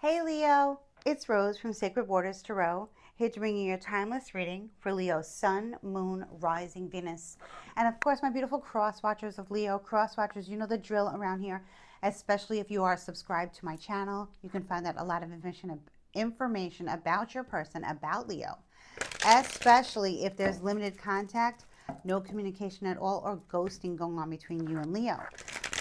Hey Leo, it's Rose from Sacred Waters Tarot, here to bring you your timeless reading for Leo's Sun, Moon, Rising, Venus. And of course, my beautiful cross watchers of Leo. Cross watchers, you know the drill around here, especially if you are subscribed to my channel. You can find out a lot of information about your person, about Leo, especially if there's limited contact, no communication at all, or ghosting going on between you and Leo.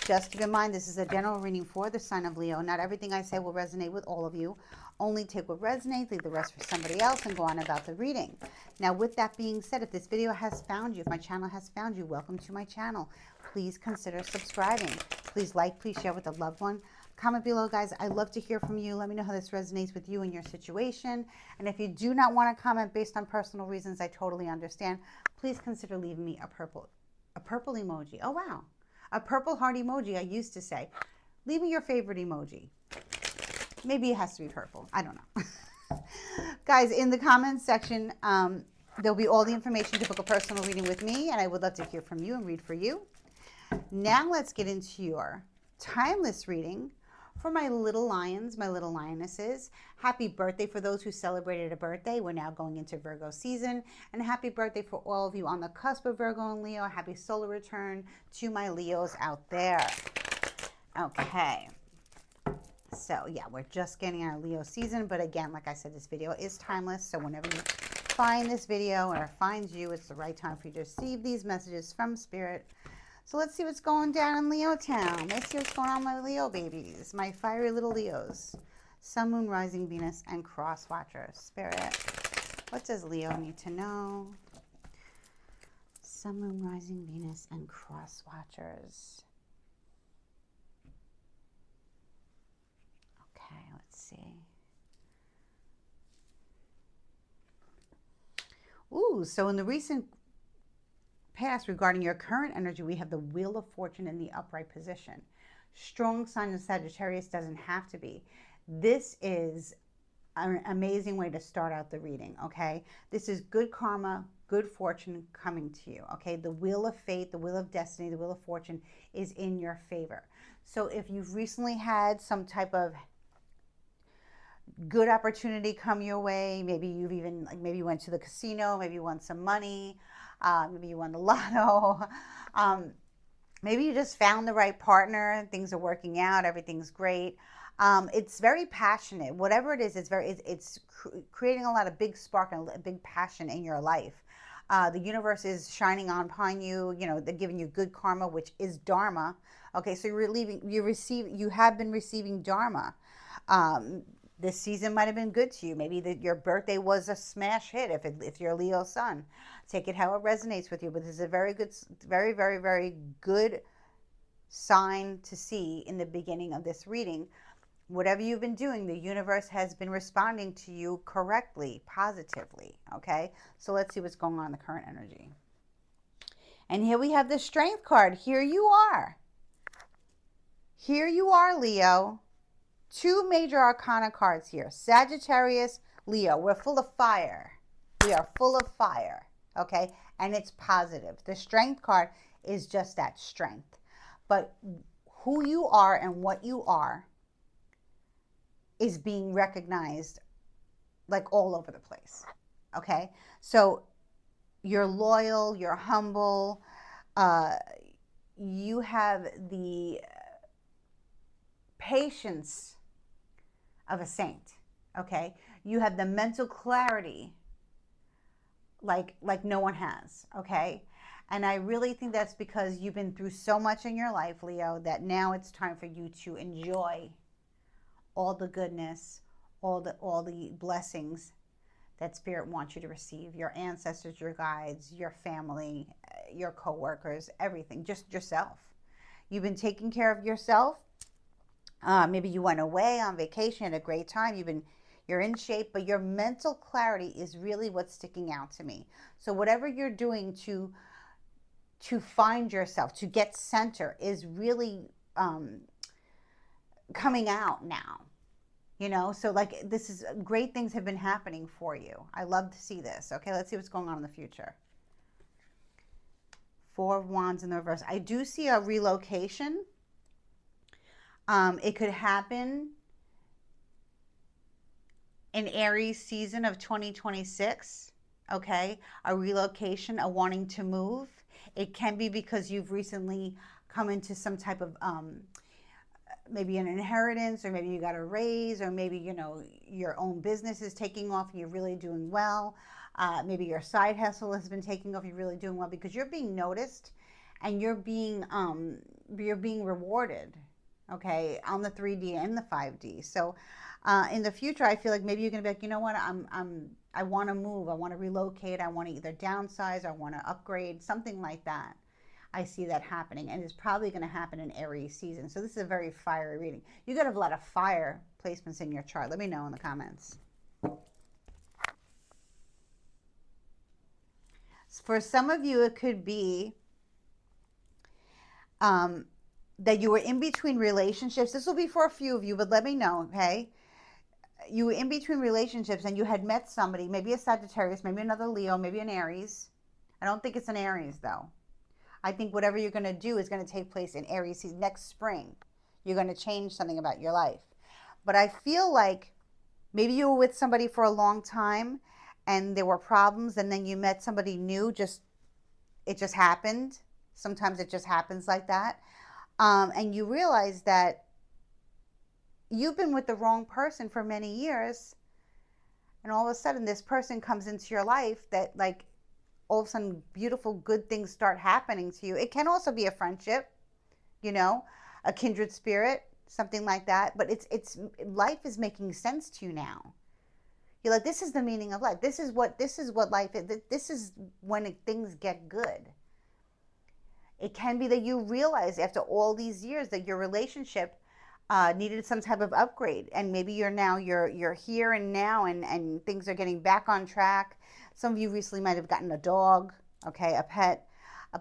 Just keep in mind, this is a general reading for the sign of Leo. Not everything I say will resonate with all of you. Only take what resonates, leave the rest for somebody else, and go on about the reading. Now, with that being said, if this video has found you, if my channel has found you, welcome to my channel. Please consider subscribing. Please like, please share with a loved one. Comment below, guys. I love to hear from you. Let me know how this resonates with you and your situation. And if you do not want to comment based on personal reasons, I totally understand. Please consider leaving me a purple emoji. Oh, wow. A purple heart emoji, I used to say. Leave me your favorite emoji. Maybe it has to be purple. I don't know. Guys, in the comments section, there'll be all the information to book a personal reading with me, and I would love to hear from you and read for you. Now let's get into your timeless reading for my little lions, my little lionesses. Happy birthday for those who celebrated a birthday. We're now going into Virgo season. And happy birthday for all of you on the cusp of Virgo and Leo. Happy solar return to my Leos out there. Okay. So yeah, we're just getting our Leo season. But again, like I said, this video is timeless. So whenever you find this video or finds you, it's the right time for you to receive these messages from Spirit. So let's see what's going down in Leo Town. Let's see what's going on with my Leo babies, my fiery little Leos. Sun, Moon, Rising, Venus, and Cross Watchers. Spirit, what does Leo need to know? Sun, Moon, Rising, Venus, and Cross Watchers. Okay, let's see. Ooh, so in the recent past regarding your current energy, we have the Wheel of Fortune in the upright position. Strong sign of Sagittarius doesn't have to be. This is an amazing way to start out the reading, okay? This is good karma, good fortune coming to you, okay? The Wheel of Fate, the Wheel of Destiny, the Wheel of Fortune is in your favor. So if you've recently had some type of good opportunity come your way, maybe you've even, like maybe you went to the casino, maybe you won some money, maybe you won the lotto. Maybe you just found the right partner. Things are working out. Everything's great. It's very passionate. Whatever it is, it's creating a lot of big spark and a big passion in your life. The universe is shining upon you. You know, they're giving you good karma, which is dharma. Okay, so you have been receiving dharma. This season might have been good to you. Maybe your birthday was a smash hit if you're Leo sun. Take it how it resonates with you. But this is a very good, very, very, very good sign to see in the beginning of this reading. Whatever you've been doing, the universe has been responding to you correctly, positively. Okay? So let's see what's going on in the current energy. And here we have the Strength card. Here you are. Here you are, Leo. Two major arcana cards here. Sagittarius, Leo. We're full of fire. We are full of fire. Okay? And it's positive. The Strength card is just that, strength. But who you are and what you are is being recognized like all over the place. Okay? So you're loyal, you're humble, you have the patience of a saint. Okay? You have the mental clarity like no one has. Okay? And I really think that's because you've been through so much in your life, Leo, that now it's time for you to enjoy all the goodness, all the blessings that Spirit wants you to receive. Your ancestors, your guides, your family, your co-workers, everything, just yourself. You've been taking care of yourself. Maybe you went away on vacation, had a great time. You're in shape, but your mental clarity is really what's sticking out to me. So whatever you're doing to find yourself, to get center, is really coming out now. You know, so like this is great things have been happening for you. I love to see this. Okay, let's see what's going on in the future. Four of Wands in the reverse. I do see a relocation. It could happen an Aries season of 2026, okay? A relocation, a wanting to move. It can be because you've recently come into some type of maybe an inheritance, or maybe you got a raise, or maybe your own business is taking off and you're really doing well. Maybe your side hustle has been taking off, you're really doing well because you're being noticed and you're being rewarded, okay, on the 3D and the 5D. So in the future, I feel like maybe you're gonna be like, you know what, I want to move, I want to relocate, I want to either downsize, I want to upgrade, something like that. I see that happening, and it's probably going to happen in Aries season. So this is a very fiery reading. You got a lot of fire placements in your chart. Let me know in the comments. For some of you, it could be that you were in between relationships. This will be for a few of you, but let me know, okay? You were in between relationships and you had met somebody, maybe a Sagittarius, maybe another Leo, maybe an Aries. I don't think it's an Aries, though. I think whatever you're going to do is going to take place in Aries season next spring. You're going to change something about your life. But I feel like maybe you were with somebody for a long time and there were problems, and then you met somebody new. It just happened. Sometimes it just happens like that. And you realize that you've been with the wrong person for many years. And all of a sudden this person comes into your life that, like, all of a sudden beautiful, good things start happening to you. It can also be a friendship, a kindred spirit, something like that. But it's life is making sense to you now. You're like, this is the meaning of life. This is what life is. This is when things get good. It can be that you realize after all these years that your relationship needed some type of upgrade, and maybe you're here and now, and things are getting back on track. Some of you recently might have gotten a dog, okay, a pet.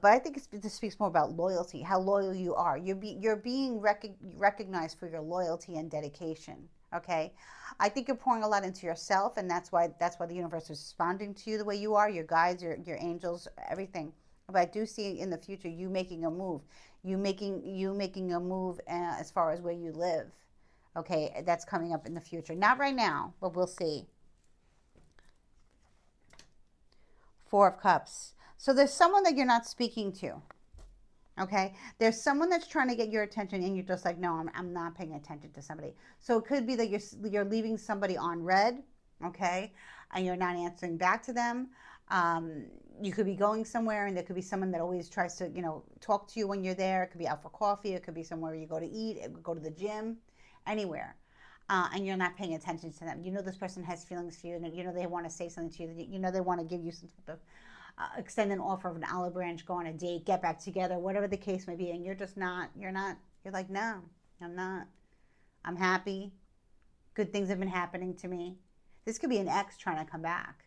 But I think this speaks more about loyalty, how loyal you are. You're being recognized for your loyalty and dedication, okay? I think you're pouring a lot into yourself, and that's why the universe is responding to you the way you are, your guides, your angels, everything. But I do see in the future you making a move. You making a move as far as where you live, okay? That's coming up in the future. Not right now, but we'll see. Four of Cups. So there's someone that you're not speaking to, okay? There's someone that's trying to get your attention, and you're just like, no, I'm not paying attention to somebody. So it could be that you're leaving somebody on red, okay, and you're not answering back to them. You could be going somewhere, and there could be someone that always tries to, talk to you when you're there. It could be out for coffee. It could be somewhere you go to eat, go to the gym, anywhere. And you're not paying attention to them. This person has feelings for you, and they want to say something to you. They want to give you some type of extend an offer of an olive branch, go on a date, get back together, whatever the case may be, and you're just not. You're like, no, I'm not. I'm happy. Good things have been happening to me. This could be an ex trying to come back.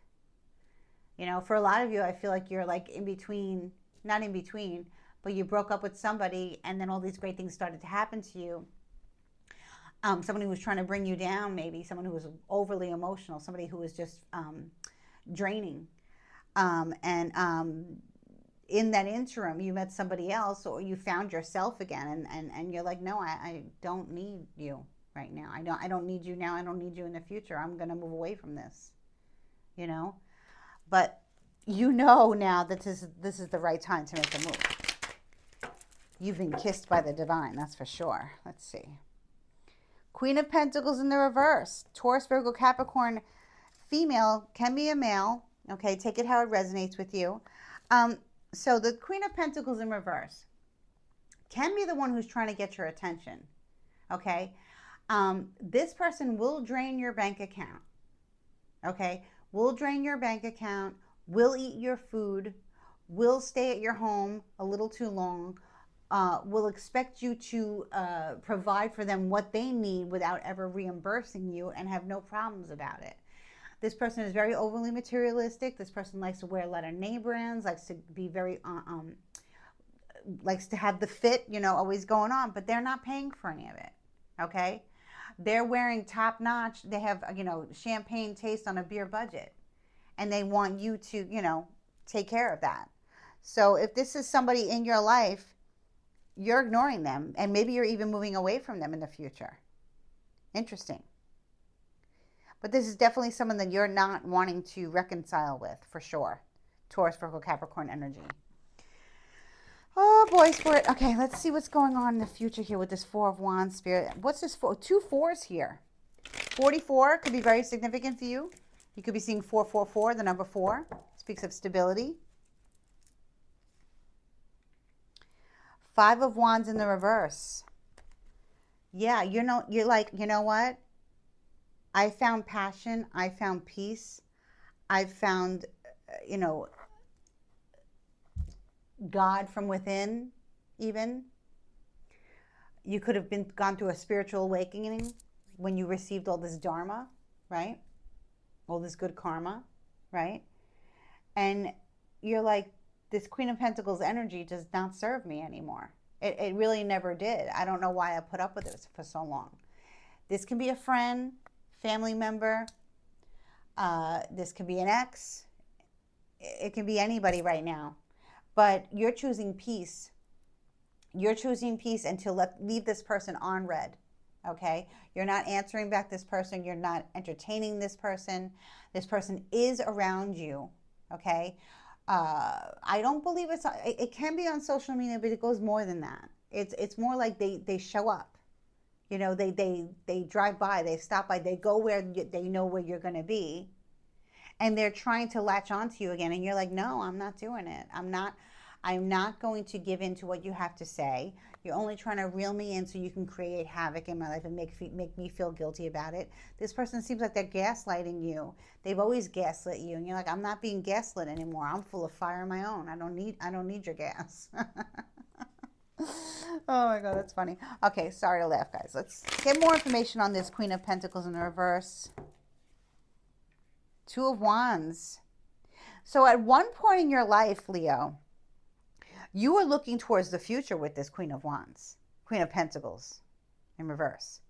For a lot of you, I feel like you're like in between, not in between, but you broke up with somebody, and then all these great things started to happen to you. Someone who was trying to bring you down, maybe someone who was overly emotional, somebody who was just draining. In that interim, you met somebody else, or you found yourself again, and you're like, no, I don't need you right now. I don't need you now. I don't need you in the future. I'm going to move away from this, But now that this is the right time to make a move. You've been kissed by the divine, that's for sure. Let's see. Queen of Pentacles in the reverse. Taurus, Virgo, Capricorn, female, can be a male. Okay, take it how it resonates with you. So the Queen of Pentacles in reverse can be the one who's trying to get your attention. Okay, this person will drain your bank account. Okay, will drain your bank account, will eat your food, will stay at your home a little too long, will expect you to provide for them what they need without ever reimbursing you, and have no problems about it. This person is very overly materialistic. This person likes to wear a lot of name brands, likes to be very, likes to have the fit, always going on, but they're not paying for any of it, okay? They're wearing top notch. They have, champagne taste on a beer budget, and they want you to, take care of that. So if this is somebody in your life, you're ignoring them, and maybe you're even moving away from them in the future. Interesting. But this is definitely someone that you're not wanting to reconcile with, for sure. Taurus, Virgo, Capricorn energy. Oh boy, Spirit. Okay, let's see what's going on in the future here with this Four of Wands, Spirit. What's this for? Two fours here. 44 could be very significant for you. You could be seeing 444, the number 4. Speaks of stability. 5 of Wands in the reverse. Yeah, you're like, you know what? I found passion. I found peace. I found, you know, God from within, even. You could have gone through a spiritual awakening when you received all this dharma, right? All this good karma, right? And you're like, this Queen of Pentacles energy does not serve me anymore. It really never did. I don't know why I put up with it for so long. This can be a friend, family member. This can be an ex. It can be anybody right now. But you're choosing peace. You're choosing peace and to leave this person on red. Okay? You're not answering back this person. You're not entertaining this person. This person is around you. Okay? I don't believe it can be on social media, but it goes more than that. It's more like they show up. You know, they drive by, they stop by, they go where they know where you're going to be. And they're trying to latch onto you again. And you're like, no, I'm not doing it. I'm not going to give in to what you have to say. You're only trying to reel me in so you can create havoc in my life and make me feel guilty about it. This person seems like they're gaslighting you. They've always gaslit you, and you're like, I'm not being gaslit anymore. I'm full of fire of my own. I don't need your gas. Oh my God, that's funny. Okay, sorry to laugh, guys. Let's get more information on this Queen of Pentacles in the reverse. 2 of Wands. So at one point in your life, Leo, you were looking towards the future with this Queen of Wands, Queen of Pentacles in reverse.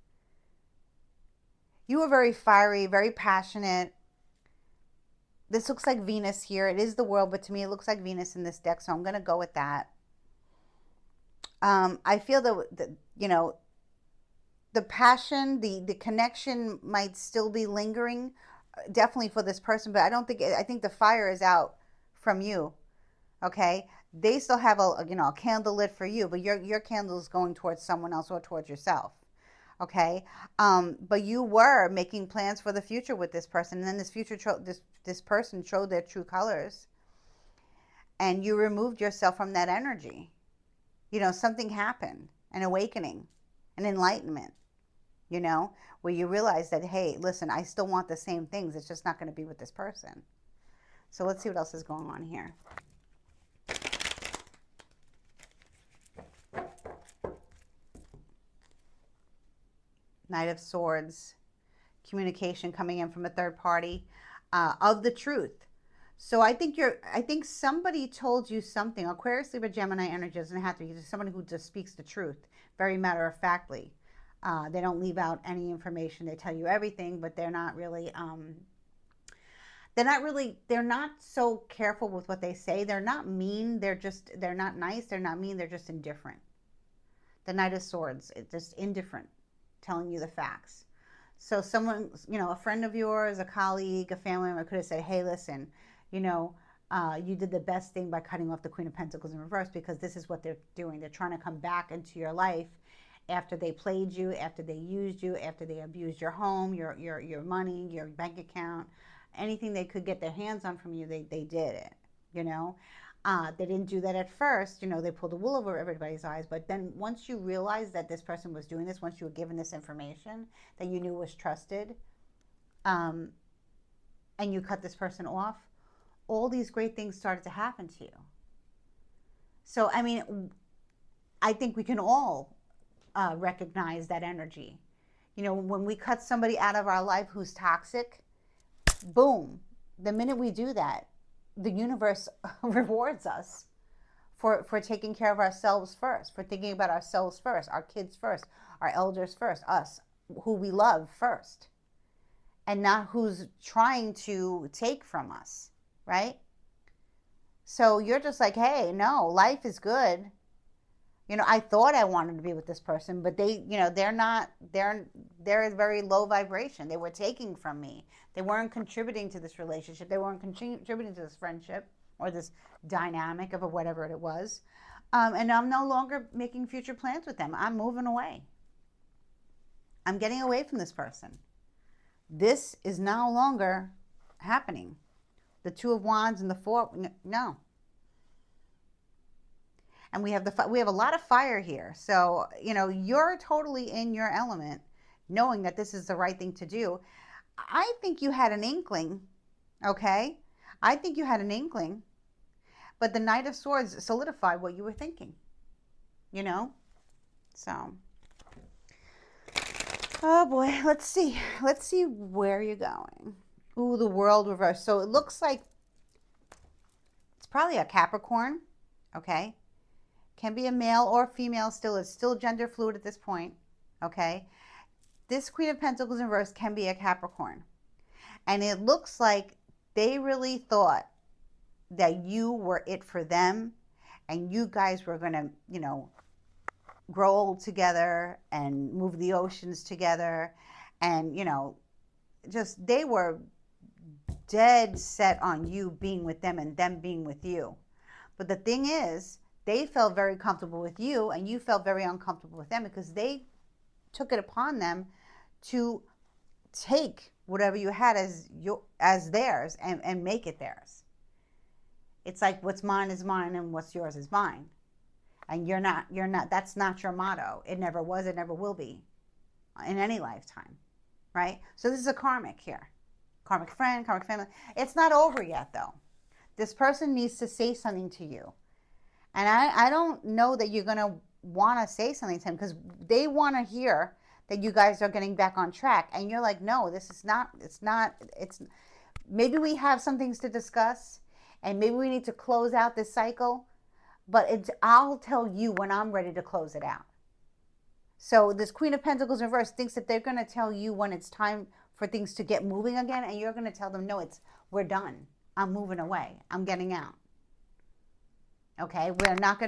You were very fiery, very passionate. This looks like Venus here. It is the world, but to me it looks like Venus in this deck, so I'm going to go with that. I feel that, you know, the passion, the connection might still be lingering, definitely for this person, but I think the fire is out from you. Okay, they still have a candle lit for you, but your candle is going towards someone else or towards yourself. Okay, but you were making plans for the future with this person, and then this person showed their true colors, and you removed yourself from that energy. You know, something happened, an awakening, an enlightenment. You know, where you realize that, hey, listen, I still want the same things. It's just not going to be with this person. So let's see what else is going on here. Knight of Swords, communication coming in from a third party of the truth. So I think somebody told you something. Aquarius, Libra, Gemini energy doesn't have to be somebody who just speaks the truth, very matter of factly. They don't leave out any information. They tell you everything, but they're not so careful with what they say. They're not mean. They're not nice. They're not mean. They're just indifferent. The Knight of Swords, it's just indifferent, telling you the facts. So someone, a friend of yours, a colleague, a family member could have said, hey, listen, you did the best thing by cutting off the Queen of Pentacles in reverse, because this is what they're doing. They're trying to come back into your life after they played you, after they used you, after they abused your home, your money, your bank account, anything they could get their hands on from you, they did it, They didn't do that at first, they pulled the wool over everybody's eyes, but then once you realized that this person was doing this, once you were given this information that you knew was trusted, and you cut this person off, all these great things started to happen to you. So, I mean, I think we can all recognize that energy. When we cut somebody out of our life who's toxic, boom, the minute we do that, the universe rewards us for taking care of ourselves first, for thinking about ourselves first, our kids first, our elders first, us, who we love first, and not who's trying to take from us, right? So you're just like, hey, no, life is good. You know, I thought I wanted to be with this person, but they, you know, they're not, they're very low vibration. They were taking from me. They weren't contributing to this relationship. They weren't contributing to this friendship or this dynamic of whatever it was. And I'm no longer making future plans with them. I'm moving away. I'm getting away from this person. This is no longer happening. The Two of Wands and the Four, no. And we have we have a lot of fire here. So, you know, you're totally in your element, knowing that this is the right thing to do. I think you had an inkling, okay? I think you had an inkling, but the Knight of Swords solidified what you were thinking, you know? So, oh boy, let's see. Let's see where you're going. Ooh, the World reversed. So it looks like it's probably a Capricorn, okay? Can be a male or female still. It's still gender fluid at this point, okay? This Queen of Pentacles in reverse can be a Capricorn. And it looks like they really thought that you were it for them and you guys were going to, you know, grow old together and move the oceans together. And, you know, just they were dead set on you being with them and them being with you. But the thing is, they felt very comfortable with you and you felt very uncomfortable with them because they took it upon them to take whatever you had as theirs and make it theirs. It's like what's mine is mine and what's yours is mine. And you're not, that's not your motto. It never was, it never will be in any lifetime, right? So this is a karmic here. Karmic friend, karmic family. It's not over yet though. This person needs to say something to you. And I don't know that you're going to want to say something to him because they want to hear that you guys are getting back on track. And you're like, no, this is not, it's, maybe we have some things to discuss and maybe we need to close out this cycle, but I'll tell you when I'm ready to close it out. So this Queen of Pentacles in reverse thinks that they're going to tell you when it's time for things to get moving again. And you're going to tell them, no, we're done. I'm moving away. I'm getting out. Okay, we're not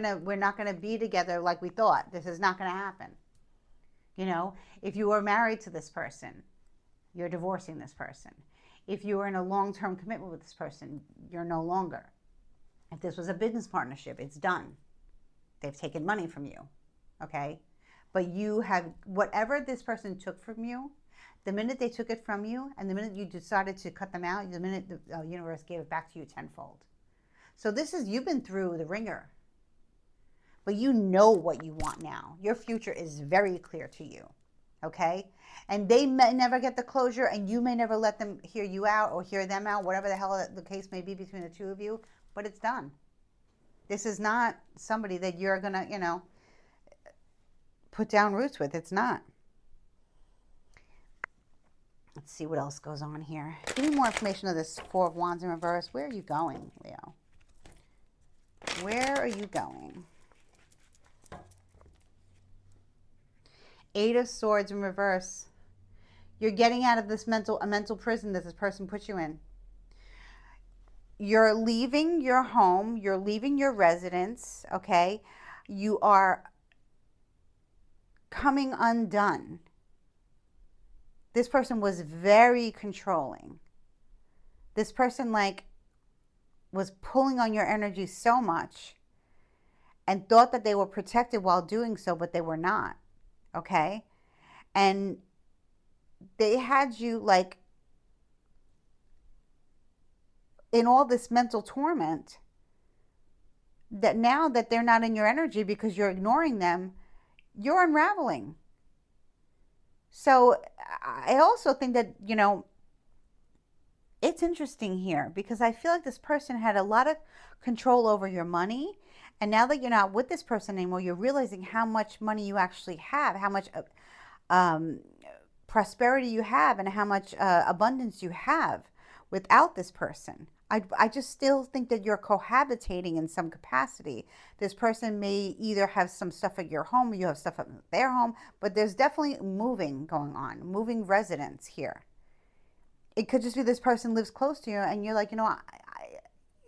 gonna be together like we thought. This is not gonna happen. You know, if you were married to this person, you're divorcing this person. If you were in a long-term commitment with this person, you're no longer. If this was a business partnership, it's done. They've taken money from you, okay? But you have, whatever this person took from you, the minute they took it from you and the minute you decided to cut them out, the minute the universe gave it back to you tenfold. So this is, you've been through the ringer, but you know what you want now. Your future is very clear to you, okay? And they may never get the closure and you may never let them hear you out or hear them out, whatever the hell the case may be between the two of you, but it's done. This is not somebody that you're gonna, you know, put down roots with. It's not. Let's see what else goes on here. Give me more information of this Four of Wands in reverse. Where are you going, Leo? Where are you going? Eight of Swords in reverse. You're getting out of this mental prison that this person put you in. You're leaving your home. You're leaving your residence, okay? You are coming undone. This person was very controlling. This person, like, was pulling on your energy so much and thought that they were protected while doing so, but they were not, okay? And they had you, like, in all this mental torment that now that they're not in your energy because you're ignoring them, you're unraveling. So I also think that, you know, it's interesting here because I feel like this person had a lot of control over your money. And now that you're not with this person anymore, you're realizing how much money you actually have, how much prosperity you have, and how much abundance you have without this person. I just still think that you're cohabitating in some capacity. This person may either have some stuff at your home or you have stuff at their home, but there's definitely moving going on, moving residence here. It could just be this person lives close to you and you're like, you know,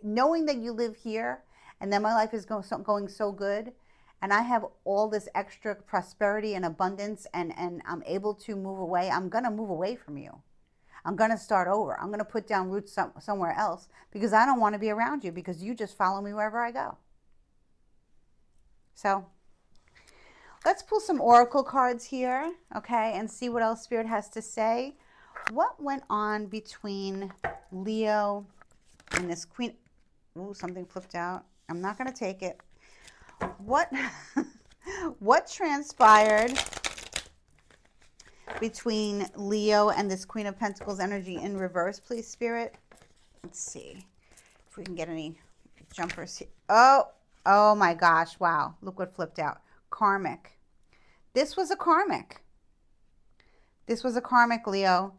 knowing that you live here and that my life is going so good and I have all this extra prosperity and abundance, and I'm able to move away, I'm going to move away from you. I'm going to start over. I'm going to put down roots somewhere else because I don't want to be around you because you just follow me wherever I go. So let's pull some oracle cards here, okay, and see what else Spirit has to say. What went on between Leo and this Queen? Ooh, something flipped out. I'm not going to take it. What transpired between Leo and this Queen of Pentacles energy in reverse, please, Spirit? Let's see if we can get any jumpers here. Oh my gosh, wow. Look what flipped out. Karmic. This was a karmic. This was a karmic, Leo.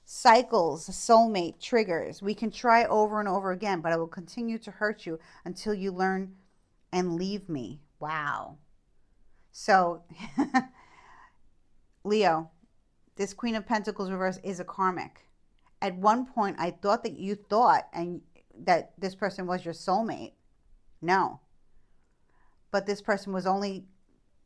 Cycles, soulmate, triggers. We can try over and over again, but I will continue to hurt you until you learn and leave me. Wow. So, Leo, this Queen of Pentacles reverse is a karmic. At one point, I thought that you thought and that this person was your soulmate. No. But this person was only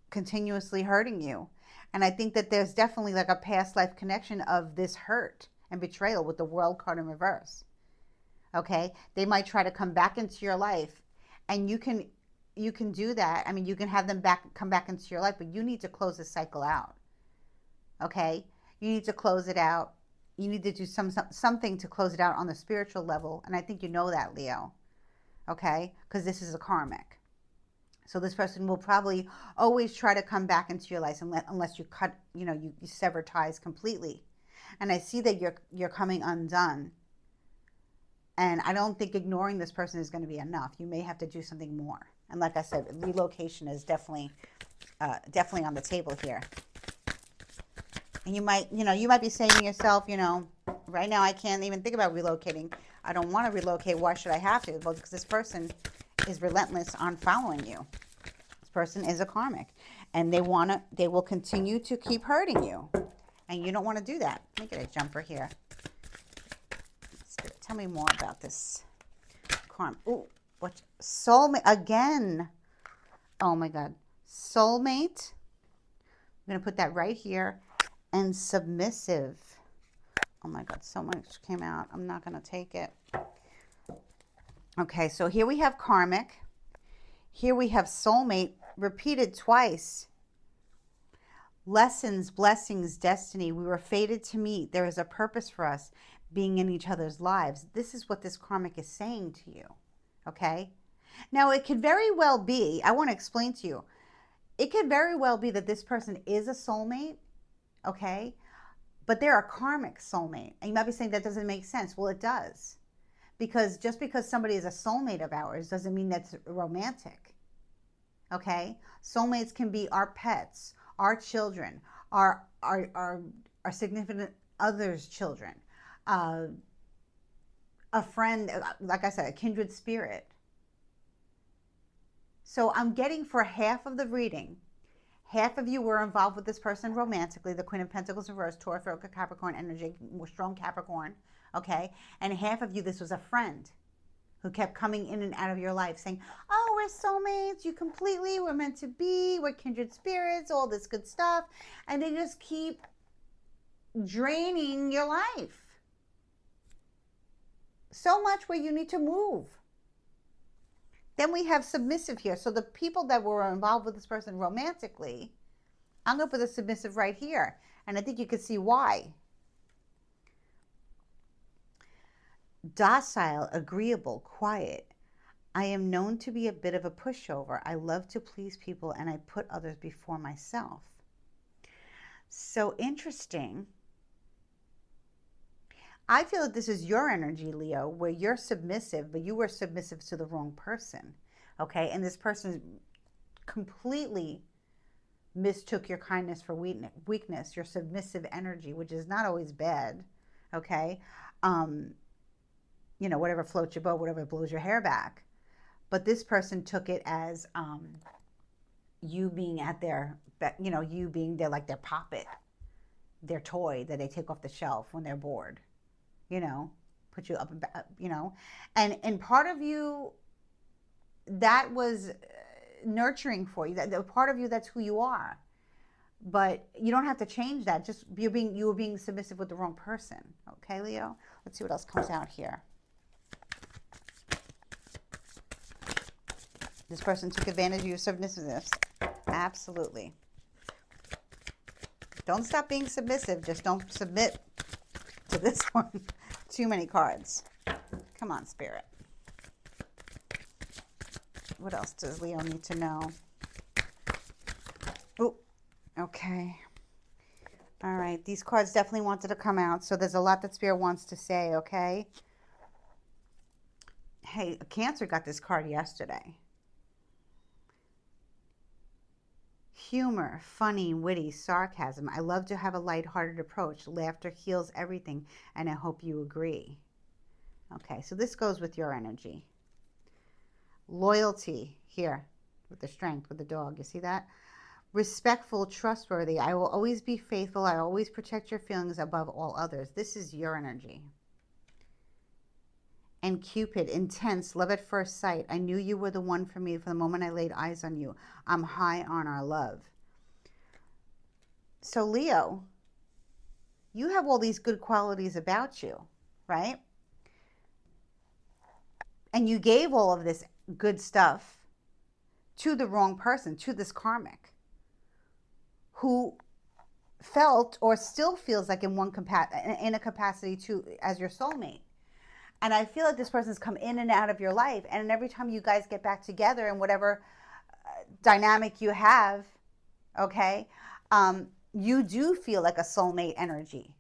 continuously hurting you. And I think that there's definitely like a past life connection of this hurt and betrayal with the World card in reverse. Okay? They might try to come back into your life, and you can do that. I mean, you can have them come back into your life, but you need to close this cycle out. Okay? You need to close it out. You need to do something to close it out on the spiritual level, and I think you know that, Leo. Okay? Because this is a karmic. So this person will probably always try to come back into your life unless you cut, you sever ties completely. And I see that you're coming undone. And I don't think ignoring this person is going to be enough. You may have to do something more. And like I said, relocation is definitely on the table here. And you might be saying to yourself, right now I can't even think about relocating. I don't want to relocate. Why should I have to? Well, because this person is relentless on following you. This person is a karmic, and they will continue to keep hurting you, and you don't want to do that. Let me get a jumper here. Spirit, tell me more about this karmic. Ooh, what soulmate again? Oh my God, soulmate. I'm gonna put that right here, and submissive. Oh my God, so much came out. I'm not gonna take it. Okay, so here we have karmic. Here we have soulmate repeated twice. Lessons, blessings, destiny. We were fated to meet. There is a purpose for us being in each other's lives. This is what this karmic is saying to you. Okay? Now, it could very well be, I want to explain to you, it could very well be that this person is a soulmate. Okay? But they're a karmic soulmate. And you might be saying that doesn't make sense. Well, it does. Because just because somebody is a soulmate of ours doesn't mean that's romantic. Okay? Soulmates can be our pets, our children, our significant other's children, a friend, like I said, a kindred spirit. So I'm getting for half of the reading, half of you were involved with this person romantically, the Queen of Pentacles reverse, Taurus, Virgo, Capricorn energy, strong Capricorn. Okay, and half of you, this was a friend who kept coming in and out of your life saying, oh, we're soulmates, we're meant to be, we're kindred spirits, all this good stuff. And they just keep draining your life. So much where you need to move. Then we have submissive here. So the people that were involved with this person romantically, I'm going to put a submissive right here. And I think you can see why. Docile, agreeable, quiet. I am known to be a bit of a pushover. I love to please people and I put others before myself. So interesting. I feel that this is your energy, Leo, where you're submissive, but you were submissive to the wrong person. Okay? And this person completely mistook your kindness for weakness, your submissive energy, which is not always bad. Okay? Whatever floats your boat, whatever blows your hair back. But this person took it as you being at their, you being their, like their puppet, their toy that they take off the shelf when they're bored, put you up and, and part of you, that was nurturing for you. That the part of you that's who you are. But you don't have to change that. Just you were being submissive with the wrong person. Okay, Leo? Let's see what else comes out here. This person took advantage of your submissiveness. Absolutely. Don't stop being submissive. Just don't submit to this one. Too many cards. Come on, Spirit. What else does Leo need to know? Oh, okay. All right. These cards definitely wanted to come out. So there's a lot that Spirit wants to say, okay? Hey, Cancer got this card yesterday. Humor, funny, witty, sarcasm. I love to have a lighthearted approach. Laughter heals everything, and I hope you agree. Okay, so this goes with your energy. Loyalty, here, with the strength, with the dog. You see that? Respectful, trustworthy. I will always be faithful. I always protect your feelings above all others. This is your energy. And Cupid, intense, love at first sight. I knew you were the one for me from the moment I laid eyes on you. I'm high on our love. So Leo, you have all these good qualities about you, right? And you gave all of this good stuff to the wrong person, to this karmic, who felt or still feels like in a capacity to as your soulmate. And I feel like this person's come in and out of your life, and every time you guys get back together and whatever dynamic you have, okay, you do feel like a soulmate energy.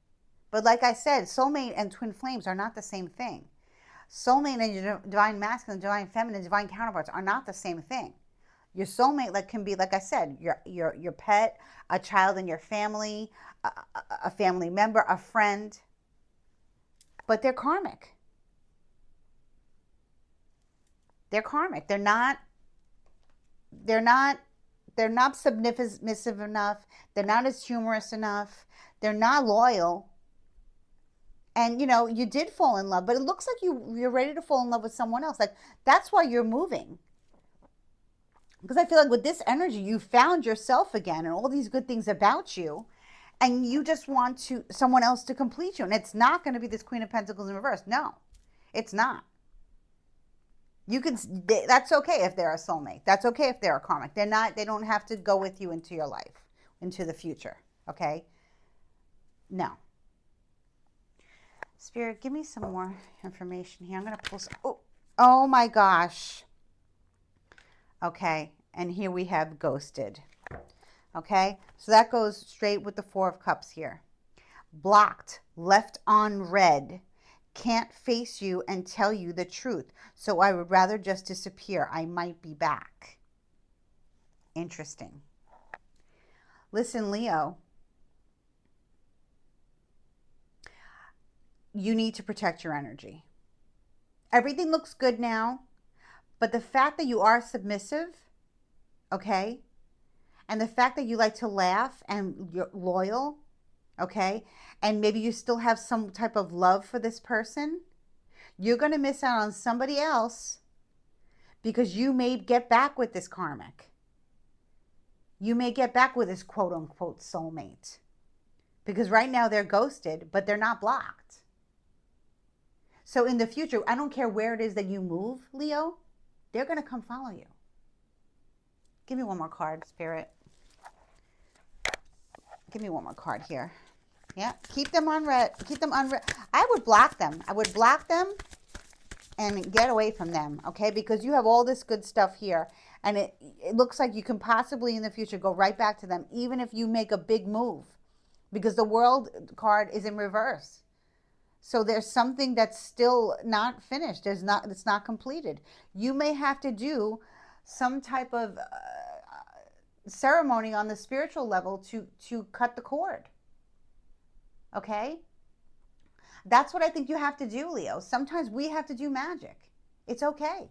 But like I said, soulmate and twin flames are not the same thing. Soulmate and your divine masculine, divine feminine, divine counterparts are not the same thing. Your soulmate can be, like I said, your pet, a child in your family, a family member, a friend. But they're karmic. They're karmic. They're not submissive enough. They're not as humorous enough. They're not loyal. And, you did fall in love, but it looks like you're ready to fall in love with someone else. Like, that's why you're moving. Because I feel like with this energy, you found yourself again and all these good things about you. And you just want someone else to complete you. And it's not going to be this Queen of Pentacles in reverse. No, it's not. That's okay if they're a soulmate. That's okay if they're a karmic. They don't have to go with you into your life, into the future. Okay? No. Spirit, give me some more information here. I'm going to pull some. Oh my gosh. Okay. And here we have ghosted. Okay. So that goes straight with the Four of Cups here. Blocked, left on red. Can't face you and tell you the truth. So I would rather just disappear. I might be back. Interesting. Listen, Leo. You need to protect your energy. Everything looks good now, but the fact that you are submissive, okay, and the fact that you like to laugh and you're loyal, okay, and maybe you still have some type of love for this person, you're going to miss out on somebody else because you may get back with this karmic. You may get back with this quote unquote soulmate because right now they're ghosted, but they're not blocked. So in the future, I don't care where it is that you move, Leo, they're going to come follow you. Give me one more card, Spirit. Give me one more card here. Yeah, keep them on red. Keep them on red. I would block them. I would block them and get away from them, okay? Because you have all this good stuff here. And it looks like you can possibly in the future go right back to them, even if you make a big move. Because the World card is in reverse. So there's something that's still not finished. It's not completed. You may have to do some type of ceremony on the spiritual level to cut the cord. Okay? That's what I think you have to do, Leo. Sometimes we have to do magic. It's okay.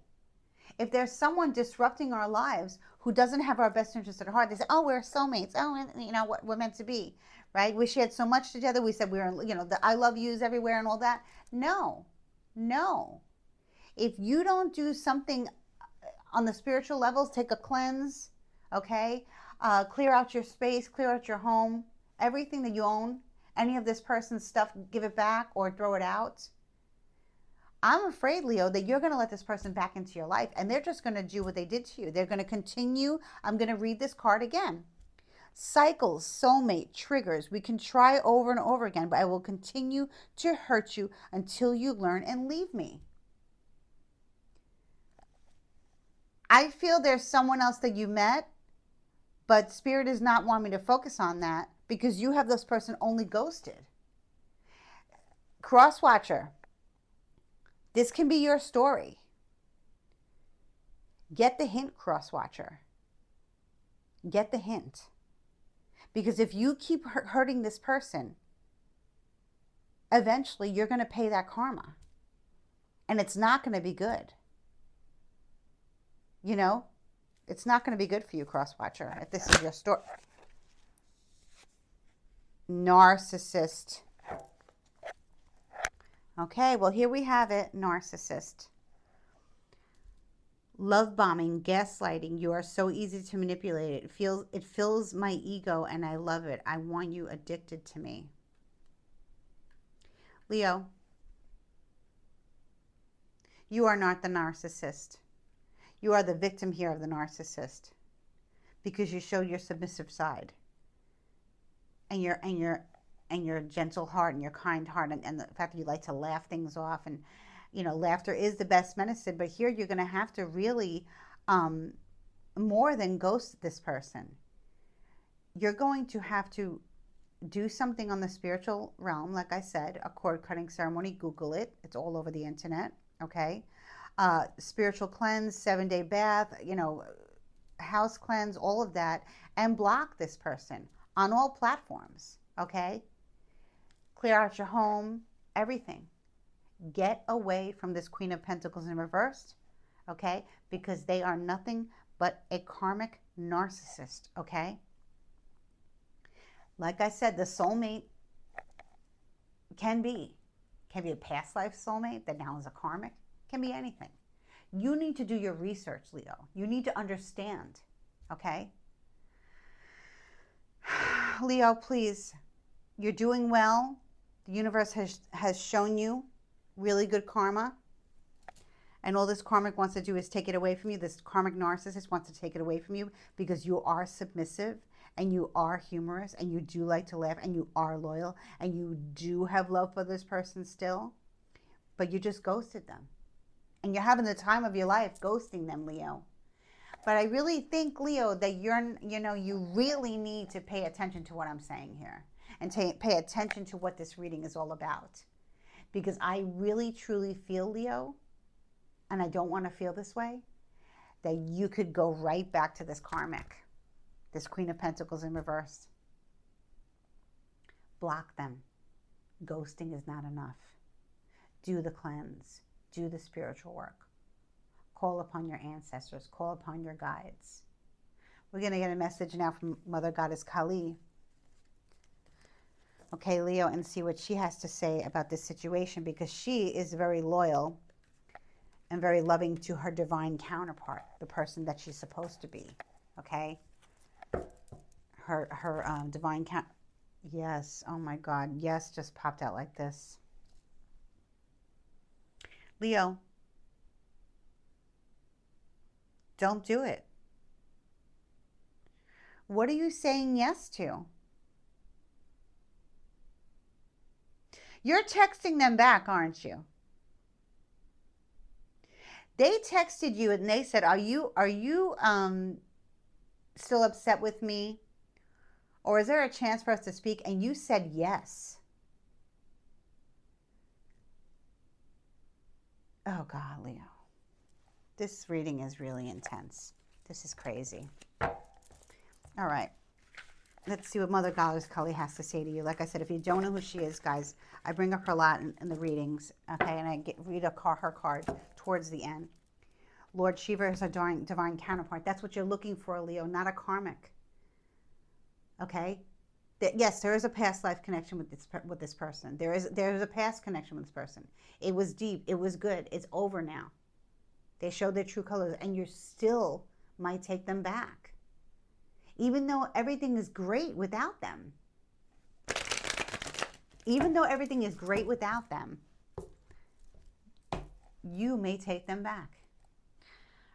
If there's someone disrupting our lives who doesn't have our best interest at heart, they say, oh, we're soulmates. Oh, what we're meant to be. Right? We shared so much together. We said we were, the I love yous everywhere and all that. No. If you don't do something on the spiritual levels, take a cleanse, okay? Clear out your space, clear out your home, everything that you own, any of this person's stuff, give it back or throw it out. I'm afraid, Leo, that you're going to let this person back into your life and they're just going to do what they did to you. They're going to continue. I'm going to read this card again. Cycles, soulmate, triggers. We can try over and over again, but I will continue to hurt you until you learn and leave me. I feel there's someone else that you met, but Spirit does not want me to focus on that because you have this person only ghosted. Cross watcher. This can be your story. Get the hint, cross watcher. Get the hint. Because if you keep hurting this person, eventually you're going to pay that karma. And it's not going to be good. You know, it's not going to be good for you, cross watcher, if this is your story. Narcissist. Okay, well, here we have it, narcissist. Love bombing, gaslighting. You are so easy to manipulate. It fills my ego and I love it. I want you addicted to me. Leo, you are not the narcissist. You are the victim here of the narcissist because you showed your submissive side and your gentle heart and your kind heart and the fact that you like to laugh things off. And you know, laughter is the best medicine, but here you're going to have to really more than ghost this person. You're going to have to do something on the spiritual realm. Like I said, a cord cutting ceremony, Google it. It's all over the internet. Okay. Spiritual cleanse, 7-day bath, you know, house cleanse, all of that, and block this person on all platforms. Okay. Clear out your home, everything. Get away from this Queen of Pentacles in reverse, okay? Because they are nothing but a karmic narcissist, okay? Like I said, the soulmate can be a past life soulmate that now is a karmic. Can be anything. You need to do your research, Leo. You need to understand, okay? Leo, please, you're doing well. The universe has shown you really good karma. And all this karmic wants to do is take it away from you. This karmic narcissist wants to take it away from you because you are submissive and you are humorous and you do like to laugh and you are loyal and you do have love for this person still. But you just ghosted them. And you're having the time of your life ghosting them, Leo. But I really think, Leo, that you really need to pay attention to what I'm saying here and pay attention to what this reading is all about. Because I really, truly feel, Leo, and I don't want to feel this way, that you could go right back to this karmic, this Queen of Pentacles in reverse. Block them. Ghosting is not enough. Do the cleanse. Do the spiritual work. Call upon your ancestors. Call upon your guides. We're going to get a message now from Mother Goddess Kali. Okay, Leo, and see what she has to say about this situation, because she is very loyal and very loving to her divine counterpart, the person that she's supposed to be. Okay? Her divine yes, oh my God, yes just popped out like this. Leo, don't do it. What are you saying yes to? You're texting them back, aren't you? They texted you and they said, are you still upset with me? Or is there a chance for us to speak? And you said yes. Oh God, Leo. This reading is really intense. This is crazy. All right. Let's see what Mother Goddess Kali has to say to you. Like I said, if you don't know who she is, guys, I bring up her a lot in the readings, okay? And I read her card towards the end. Lord Shiva is a divine counterpart. That's what you're looking for, Leo, not a karmic. Okay? Yes, there is a past life connection with this person. There is a past connection with this person. It was deep. It was good. It's over now. They show their true colors, and you still might take them back. Even though everything is great without them. Even though everything is great without them, you may take them back.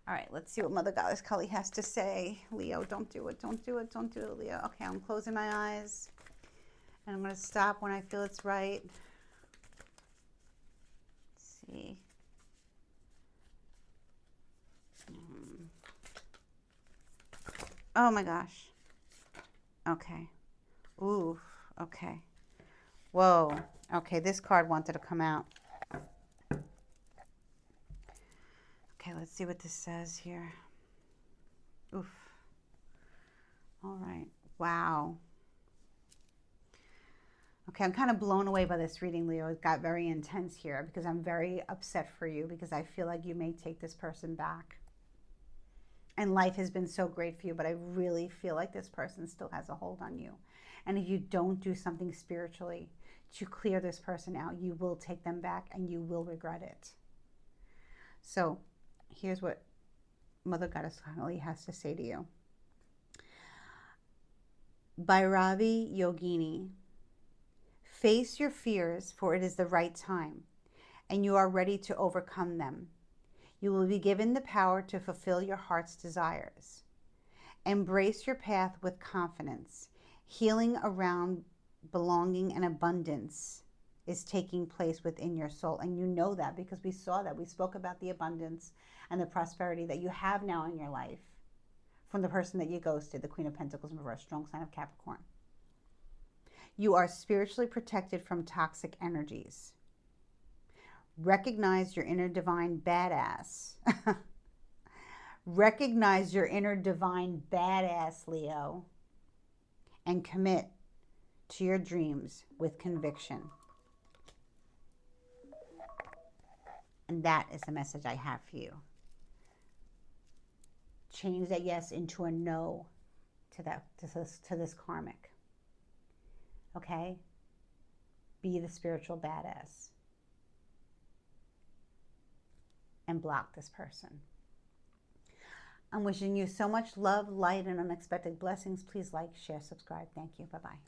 All right, let's see what Mother Goddess Kali has to say. Leo, don't do it, don't do it, don't do it, Leo. Okay, I'm closing my eyes, and I'm going to stop when I feel it's right. Let's see. Oh my gosh. Okay. Ooh, okay. Whoa. Okay, this card wanted to come out. Okay, let's see what this says here. Oof. All right. Wow. Okay, I'm kind of blown away by this reading, Leo. It got very intense here because I'm very upset for you because I feel like you may take this person back. And life has been so great for you, but I really feel like this person still has a hold on you. And if you don't do something spiritually to clear this person out, you will take them back and you will regret it. So here's what Mother Goddess Kali has to say to you. Bhairavi Yogini, face your fears, for it is the right time, and you are ready to overcome them. You will be given the power to fulfill your heart's desires. Embrace your path with confidence. Healing around belonging and abundance is taking place within your soul. And you know that because we saw that. We spoke about the abundance and the prosperity that you have now in your life from the person that you ghosted, the Queen of Pentacles in reverse, strong sign of Capricorn. You are spiritually protected from toxic energies. Recognize your inner divine badass. Recognize your inner divine badass, Leo, and commit to your dreams with conviction. And that is the message I have for you. Change that yes into a no to this karmic. Okay? Be the spiritual badass. And block this person. I'm wishing you so much love, light, and unexpected blessings. Please like, share, subscribe. Thank you. Bye-bye.